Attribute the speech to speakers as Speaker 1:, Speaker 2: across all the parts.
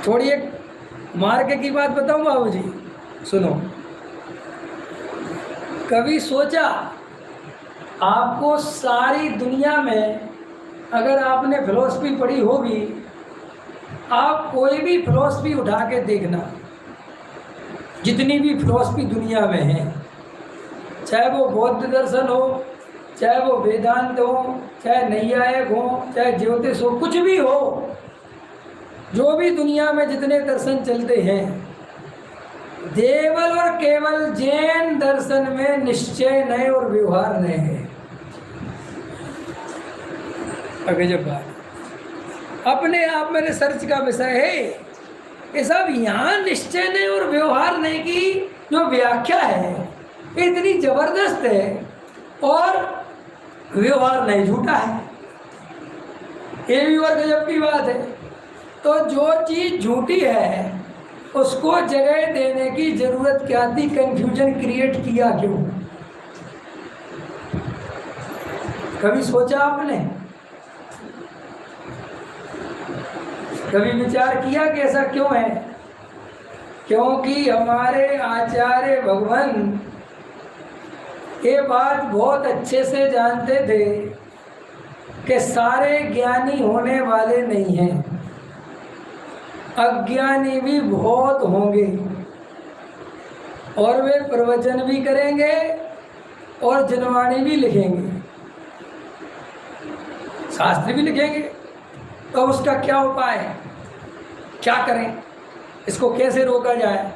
Speaker 1: थोड़ी एक मार्के की बात बताऊं बाबूजी, सुनो। कभी सोचा आपको सारी दुनिया में अगर आपने फिलॉसफी पढ़ी होगी, आप कोई भी फिलॉसफी उठा के देखना, जितनी भी फिलॉसफी दुनिया में है, चाहे वो बौद्ध दर्शन हो, चाहे वो वेदांत हो, चाहे नैयायिक हो, चाहे ज्योतिष हो, कुछ भी हो, जो भी दुनिया में जितने दर्शन चलते हैं, केवल और केवल जैन दर्शन में निश्चय नए और व्यवहार नए है। अगर जब बात अपने आप में रिसर्च का विषय है, ये सब यहाँ निश्चय नए और व्यवहार नए की जो व्याख्या है इतनी जबरदस्त है और व्यवहार नहीं झूठा है, ये भी और गजब की बात है। तो जो चीज़ झूठी है उसको जगह देने की जरूरत क्या थी? कंफ्यूजन क्रिएट किया क्यों? कभी सोचा आपने? कभी विचार किया कि ऐसा क्यों है? क्योंकि हमारे आचार्य भगवान ये बात बहुत अच्छे से जानते थे कि सारे ज्ञानी होने वाले नहीं हैं, अज्ञानी भी बहुत होंगे और वे प्रवचन भी करेंगे और जनवाणी भी लिखेंगे, शास्त्र भी लिखेंगे। तो उसका क्या उपाय है? क्या करें? इसको कैसे रोका जाए?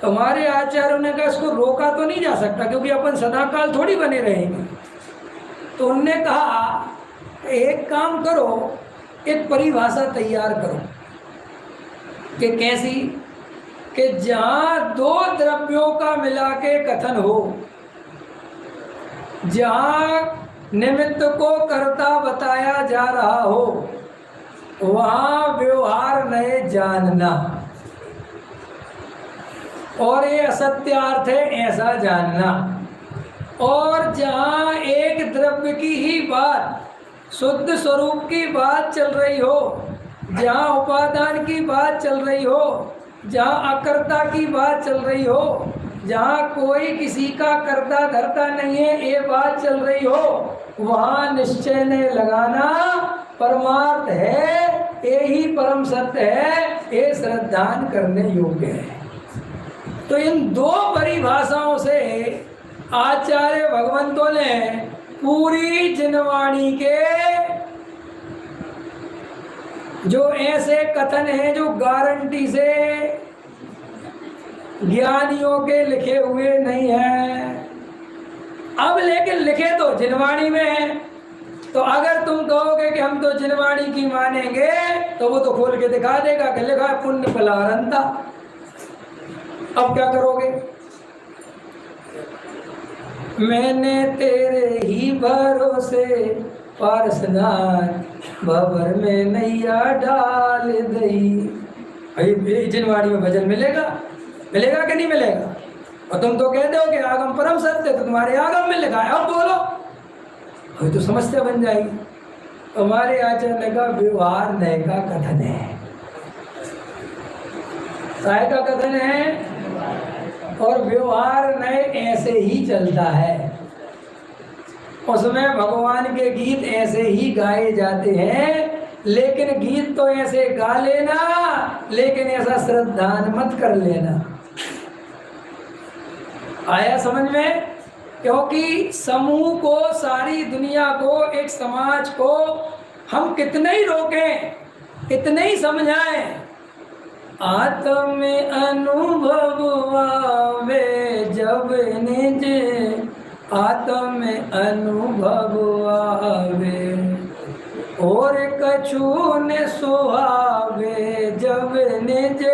Speaker 1: तो हमारे आचार्यों ने कहा इसको रोका तो नहीं जा सकता क्योंकि अपन सदाकाल थोड़ी बने रहेंगे। तो उनने कहा एक काम करो, एक परिभाषा तैयार करो कि कैसी? कि जहाँ दो द्रव्यों का मिला के कथन हो, जहाँ निमित्त को कर्ता बताया जा रहा हो, वहाँ व्यवहार नए जानना और ये असत्यार्थ है ऐसा जानना। और जहाँ एक द्रव्य की ही बात, शुद्ध स्वरूप की बात चल रही हो, जहाँ उपादान की बात चल रही हो, जहाँ अकर्ता की बात चल रही हो, जहाँ कोई किसी का कर्ता धर्ता नहीं है ये बात चल रही हो, वहाँ निश्चय ने लगाना परमार्थ है, यही परम सत्य है, ये श्रद्धान करने योग्य है। तो इन दो परिभाषाओं से आचार्य भगवंतों ने पूरी जिनवाणी के जो ऐसे कथन हैं जो गारंटी से ज्ञानियों के लिखे हुए नहीं हैं, अब लेकिन लिखे तो जिनवाणी में है। तो अगर तुम कहोगे कि हम तो जिनवाणी की मानेंगे, तो वो तो खोल के दिखा देगा कि लिखा है पुण्य फलारंता। अब क्या करोगे? मैंने तेरे ही भरोसे पारसनाथ भवर में नैया डाल दई। भाई जिनवाणी में भजन मिलेगा? मिलेगा कि नहीं मिलेगा? और तुम तो कहते हो कि आगम परम सत्य, तो तुम्हारे आगम में लिखा है, अब बोलो, अभी तो समस्या बन जाएगी। हमारे आचार्य का व्यवहार नए का कथन है, साय का कथन है, और व्यवहार नए ऐसे ही चलता है। उसमें भगवान के गीत ऐसे ही गाए जाते हैं, लेकिन गीत तो ऐसे गा लेना, लेकिन ऐसा श्रद्धान मत कर लेना। आया समझ में? क्योंकि समूह को, सारी दुनिया को, एक समाज को हम कितने ही रोकें, कितने ही समझाएं, आत्म अनुभव आवे जब निज आत्म अनुभव आवे, और कछु न सुहावे जब निज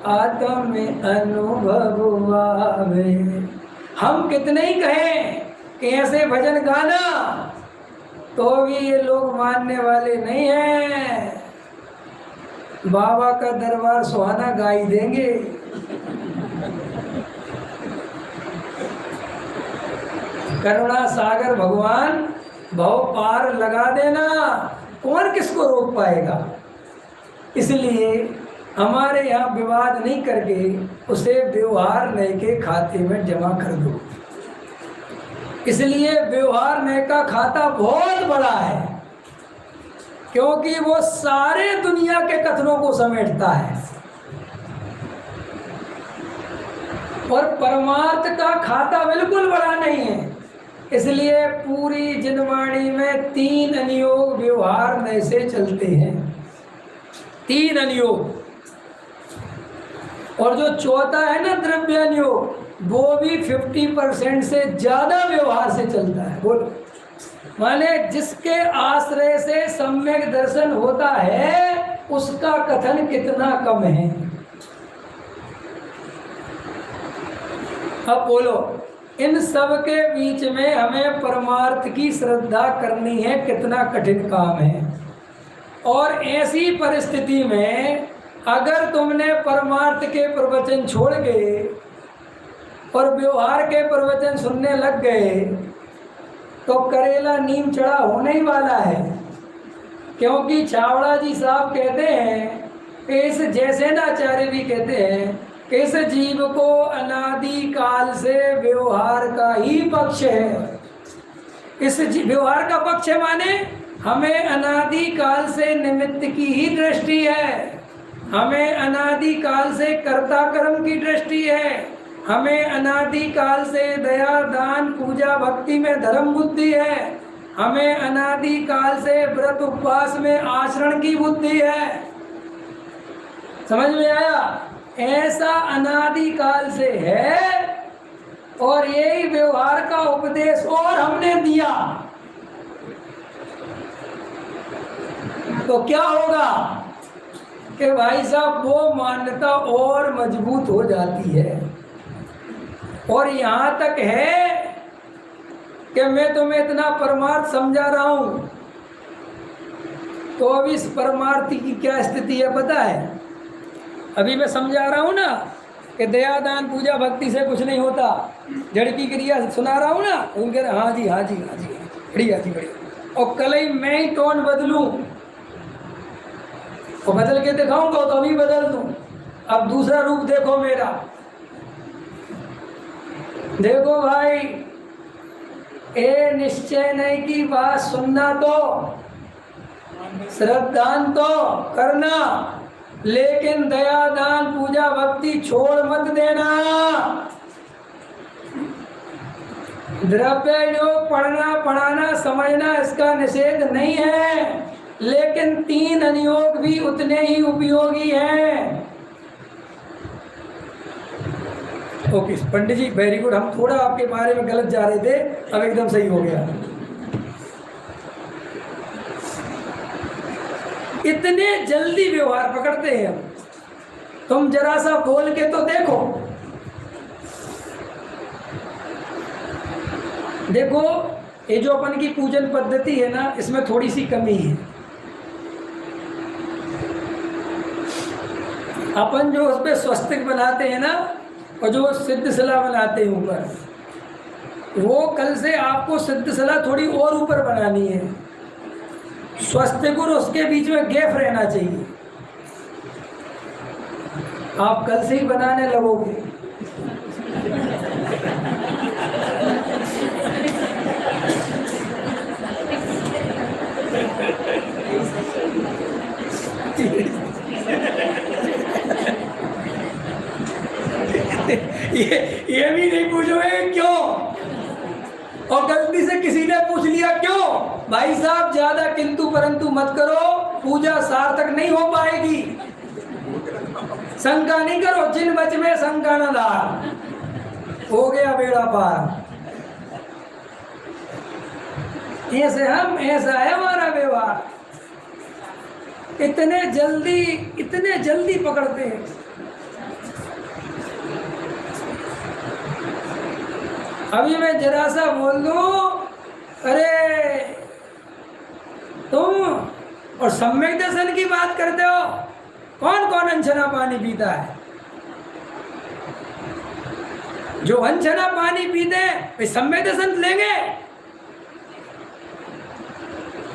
Speaker 1: आत्म अनुभव आवे। हम कितने ही कहें कि ऐसे भजन गाना, तो भी ये लोग मानने वाले नहीं हैं। बाबा का दरबार सुहाना गाई देंगे। करुणा सागर भगवान भव पार लगा देना, कौन किसको रोक पाएगा? इसलिए हमारे यहाँ विवाद नहीं करके उसे व्यवहार नय के खाते में जमा कर दो। इसलिए व्यवहार नय का खाता बहुत बड़ा है, क्योंकि वो सारे दुनिया के कथनों को समेटता है। और परमार्थ का खाता बिल्कुल बड़ा नहीं है। इसलिए पूरी जिनवाणी में 3 अनुयोग व्यवहार नय से चलते हैं, 3 अनुयोग। और जो चौथा है ना द्रव्य अनुयोग, वो भी 50% से ज्यादा व्यवहार से चलता है। बोलो, माने जिसके आश्रय से सम्यक दर्शन होता है उसका कथन कितना कम है। अब बोलो, इन सब के बीच में हमें परमार्थ की श्रद्धा करनी है, कितना कठिन काम है। और ऐसी परिस्थिति में अगर तुमने परमार्थ के प्रवचन छोड़ गए और व्यवहार के प्रवचन सुनने लग गए तो करेला नीम चढ़ा होने ही वाला है। क्योंकि छावड़ा जी साहब कहते हैं, इस जैसेनाचार्य भी कहते हैं, इस जीव को अनादि काल से व्यवहार का ही पक्ष है। इस व्यवहार का पक्ष है माने हमें अनादि काल से निमित्त की ही दृष्टि है, हमें अनादि काल से कर्ता कर्म की दृष्टि है, हमें अनादि काल से दया दान पूजा भक्ति में धर्म बुद्धि है, हमें अनादि काल से व्रत उपवास में आचरण की बुद्धि है। समझ में आया? ऐसा अनादि काल से है और यही व्यवहार का उपदेश और हमने दिया तो क्या होगा कि भाई साहब वो मान्यता और मजबूत हो जाती है। और यहाँ तक है कि मैं तुम्हें इतना परमार्थ समझा रहा हूँ तो अब इस परमार्थ की क्या स्थिति है पता है? अभी मैं समझा रहा हूँ ना कि दया दान पूजा भक्ति से कुछ नहीं होता, जड़ की क्रिया सुना रहा हूँ ना, उनके हाँ जी हाँ जी हाँ जी बढ़िया जी बढ़िया। और कल ही मैं ही टोन बदलूँ और बदल के दिखाऊंगा तो अभी बदल दूँ। अब दूसरा रूप देखो मेरा, देखो भाई, ए निश्चय नहीं की बात सुनना तो श्रद्धान तो करना, लेकिन दया दान पूजा भक्ति छोड़ मत देना। द्रव्य योग पढ़ना पढ़ाना समझना इसका निषेध नहीं है, लेकिन 3 अनुयोग भी उतने ही उपयोगी हैं। ओके पंडित जी, वेरी गुड। हम थोड़ा आपके बारे में गलत जा रहे थे, अब एकदम सही हो गया। इतने जल्दी व्यवहार पकड़ते हैं हम। तुम जरा सा बोल के तो देखो, देखो ये जो अपन की पूजन पद्धति है ना, इसमें थोड़ी सी कमी है। अपन जो उस पर स्वस्तिक बनाते हैं ना, और जो सिद्धशिला बनाते हैं ऊपर, वो कल से आपको सिद्धशिला थोड़ी और ऊपर बनानी है। स्वस्तिक और उसके बीच में गैप रहना चाहिए। आप कल से ही बनाने लगोगे। ये भी नहीं पूछोगे क्यों, और गलती से किसी ने पूछ लिया क्यों, भाई साहब ज्यादा किंतु परंतु मत करो, पूजा सार्थक नहीं हो पाएगी। शंका नहीं करो, जिन बच में शंका न दार, हो गया बेड़ा पार। ऐसे हम, ऐसा है हमारा व्यवहार। इतने जल्दी पकड़ते हैं। अभी मैं जरा सा बोल दूं, अरे तुम और सम्यक दर्शन की बात करते हो, कौन कौन अनछना पानी पीता है? जो अनछना पानी पीते हैं वे सम्यक दर्शन लेंगे?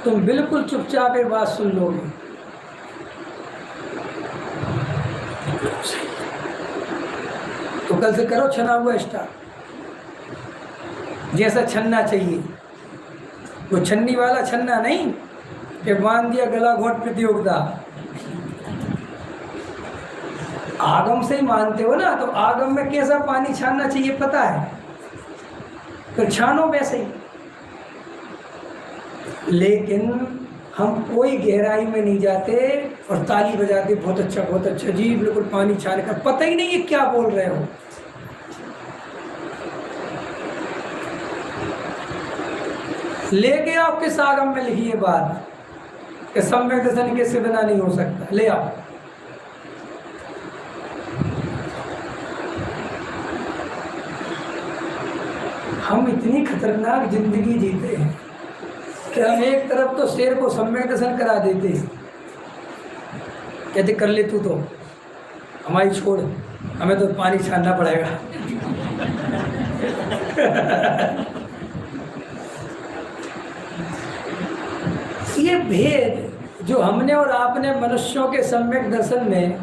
Speaker 1: तुम बिल्कुल चुपचाप एक बात सुन लोगे। तो कल से करो छना हुआ स्टार्ट, जैसा छन्ना चाहिए। वो छन्नी वाला छन्ना नहीं कि बांध दिया गला घोट प्रतियोगिता। आगम से ही मानते हो ना, तो आगम में कैसा पानी छानना चाहिए पता है, तो छानो वैसे ही। लेकिन हम कोई गहराई में नहीं जाते और ताली बजाते बहुत अच्छा जी, बिल्कुल पानी छाने का पता ही नहीं है क्या बोल रहे हो। लेके आओ किस आगम में लिखी है बात कि सम्यक दर्शन के बिना नहीं हो सकता, ले आओ। हम इतनी खतरनाक जिंदगी जीते हैं कि हम एक तरफ तो शेर को सम्यक दर्शन करा देते हैं, कहते कर ले तू, तो हमारी छोड़, हमें तो पानी छानना पड़ेगा। ये भेद जो हमने और आपने मनुष्यों के सम्यक दर्शन में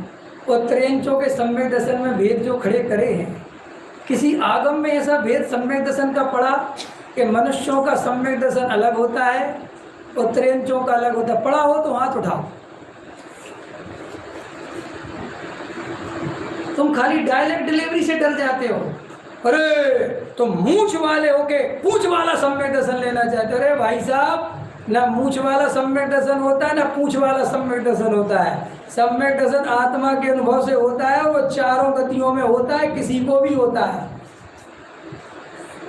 Speaker 1: और त्रेंचों के सम्यक दर्शन में भेद जो खड़े करे हैं, किसी आगम में ऐसा भेद सम्यक दर्शन का पड़ा कि मनुष्यों का सम्यक दर्शन अलग होता है और त्रेंचों का अलग होता है? पड़ा हो तो हाथ उठाओ। तुम खाली डायरेक्ट डिलीवरी से डर जाते हो, अरे तुम मूंछ वाले होके पूंछ वाला सम्यक दर्शन लेना चाहते हो। अरे भाई साहब, ना मूंछ वाला सम्यक दर्शन होता है ना पूंछ वाला सम्यक दर्शन होता है। सम्यक दर्शन आत्मा के अनुभव से होता है, वो चारों गतियों में होता है, किसी को भी होता है।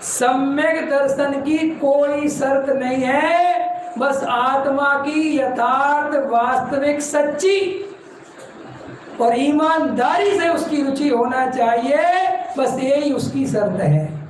Speaker 1: सम्यक दर्शन की कोई शर्त नहीं है, बस आत्मा की यथार्थ वास्तविक सच्ची और ईमानदारी से उसकी रुचि होना चाहिए, बस यही उसकी शर्त है।